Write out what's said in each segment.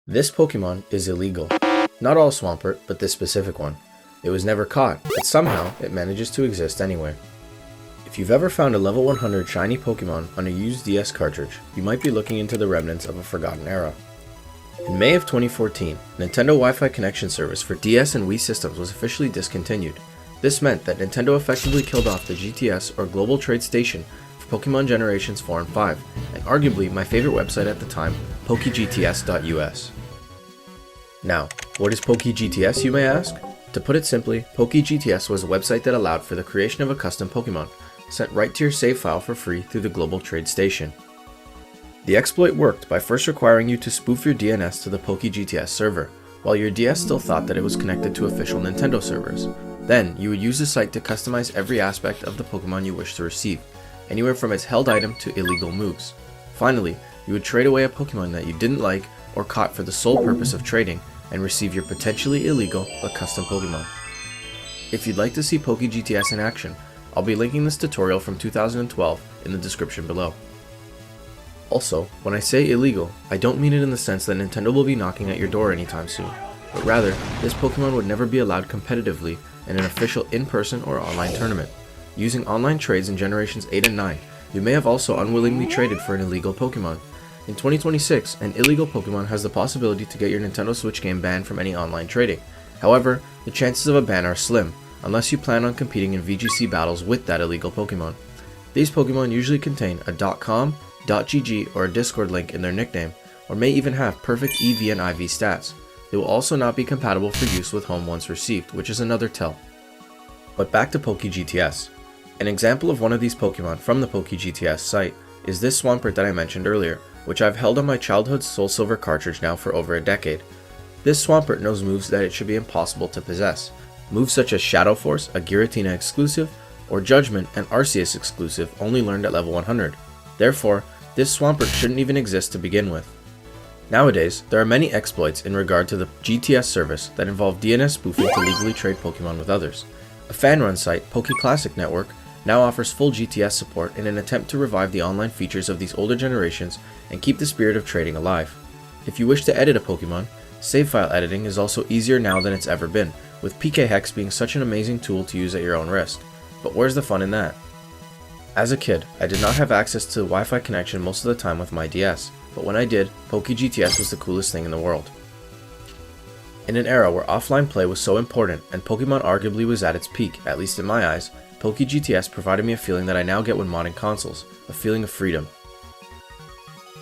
This Pokemon is illegal. Not all Swampert, but this specific one. It was never caught, but somehow it manages to exist anyway. If you've ever found a level 100 shiny Pokemon on a used DS cartridge, you might be looking into the remnants of a forgotten era. In May of 2014, Nintendo Wi-Fi connection service for DS and Wii systems was officially discontinued. This meant that Nintendo effectively killed off the GTS or Global Trade Station for Pokemon Generations 4 and 5, and arguably my favorite website at the time, PokeGTS.us. Now, what is PokeGTS, you may ask? To put it simply, PokeGTS was a website that allowed for the creation of a custom Pokemon, sent right to your save file for free through the Global Trade Station. The exploit worked by first requiring you to spoof your DNS to the PokeGTS server, while your DS still thought that it was connected to official Nintendo servers. Then, you would use the site to customize every aspect of the Pokemon you wish to receive, anywhere from its held item to illegal moves. Finally, you would trade away a Pokemon that you didn't like or caught for the sole purpose of trading, and receive your potentially illegal but custom Pokemon. If you'd like to see PokeGTS in action, I'll be linking this tutorial from 2012 in the description below. Also, when I say illegal, I don't mean it in the sense that Nintendo will be knocking at your door anytime soon, but rather, this Pokemon would never be allowed competitively in an official in-person or online tournament. Using online trades in Generations 8 and 9, you may have also unwillingly traded for an illegal Pokemon. In 2026, an illegal Pokemon has the possibility to get your Nintendo Switch game banned from any online trading. However, the chances of a ban are slim, unless you plan on competing in VGC battles with that illegal Pokemon. These Pokemon usually contain a .com, .gg, or a Discord link in their nickname, or may even have perfect EV and IV stats. They will also not be compatible for use with home once received, which is another tell. But back to PokeGTS. An example of one of these Pokemon from the PokeGTS site is this Swampert that I mentioned earlier, which I've held on my childhood SoulSilver cartridge now for over a decade. This Swampert knows moves that it should be impossible to possess. Moves such as Shadow Force, a Giratina exclusive, or Judgment, an Arceus exclusive only learned at level 100. Therefore, this Swampert shouldn't even exist to begin with. Nowadays, there are many exploits in regard to the GTS service that involve DNS spoofing to legally trade Pokemon with others. A fan-run site, PokeClassic Network, now offers full GTS support in an attempt to revive the online features of these older generations and keep the spirit of trading alive. If you wish to edit a Pokemon, save file editing is also easier now than it's ever been, with PKHex being such an amazing tool to use at your own risk. But where's the fun in that? As a kid, I did not have access to Wi-Fi connection most of the time with my DS, but when I did, PokeGTS was the coolest thing in the world. In an era where offline play was so important and Pokemon arguably was at its peak, at least in my eyes, PokeGTS provided me a feeling that I now get when modding consoles, a feeling of freedom.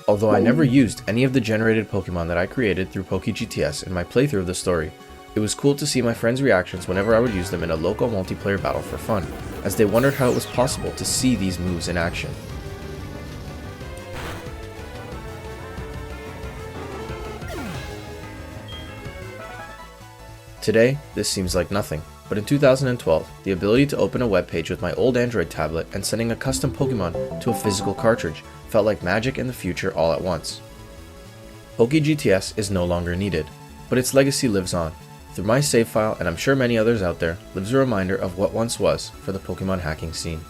Although I never used any of the generated Pokemon that I created through PokeGTS in my playthrough of the story, it was cool to see my friends' reactions whenever I would use them in a local multiplayer battle for fun, as they wondered how it was possible to see these moves in action. Today, this seems like nothing, but in 2012, the ability to open a web page with my old Android tablet and sending a custom Pokemon to a physical cartridge felt like magic in the future all at once. PokeGTS is no longer needed, but its legacy lives on. Through my save file, and I'm sure many others out there, lives a reminder of what once was for the Pokemon hacking scene.